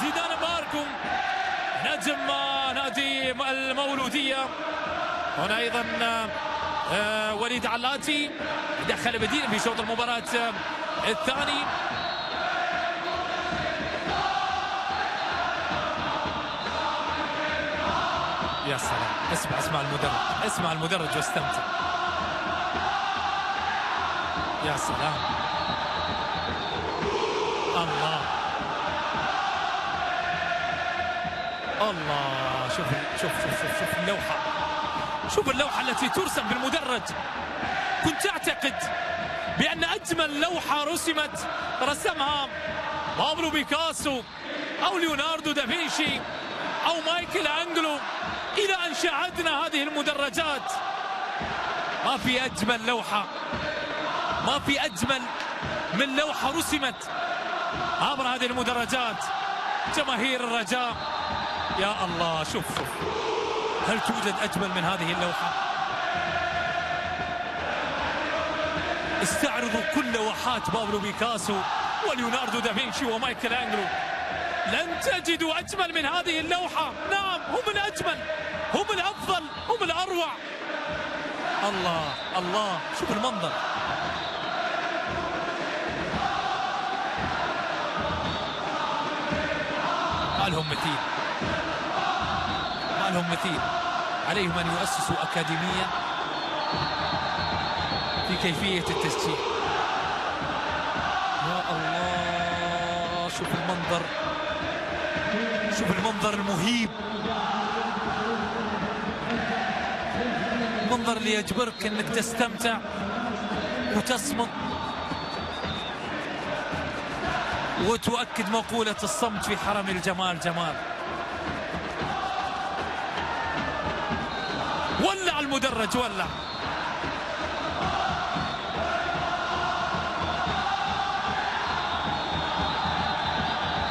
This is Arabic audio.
زيدان باركو نجم نادي المولودية. هنا أيضا وليد علاتي دخل بديل في شوط المباراة الثاني. يا سلام، اسمع المدرج واستمتع. يا سلام، الله الله، شوف اللوحة، شوف اللوحة التي ترسم بالمدرج. كنت أعتقد بأن أجمل لوحة رسمت رسمها بابلو بيكاسو أو ليوناردو دافنشي أو مايكل أنجلو، إلى أن شاهدنا هذه المدرجات. ما في أجمل لوحة، ما في أجمل من لوحة رسمت عبر هذه المدرجات. جماهير الرجاء يا الله، شوف هل توجد أجمل من هذه اللوحة؟ استعرضوا كل لوحات بابلو بيكاسو وليوناردو دافنشي ومايكل أنجلو، لن تجدوا أجمل من هذه اللوحة. نعم، هم الأجمل، هم الأفضل، هم الأروع. الله الله، شوف المنظر. ما لهم مثيل، عليهم أن يؤسسوا أكاديمية في كيفية التسجيل. يا الله، شوف المنظر المهيب، المنظر اللي يجبرك انك تستمتع وتصمت وتؤكد مقولة الصمت في حرم الجمال جمال. ولع المدرج، ولع.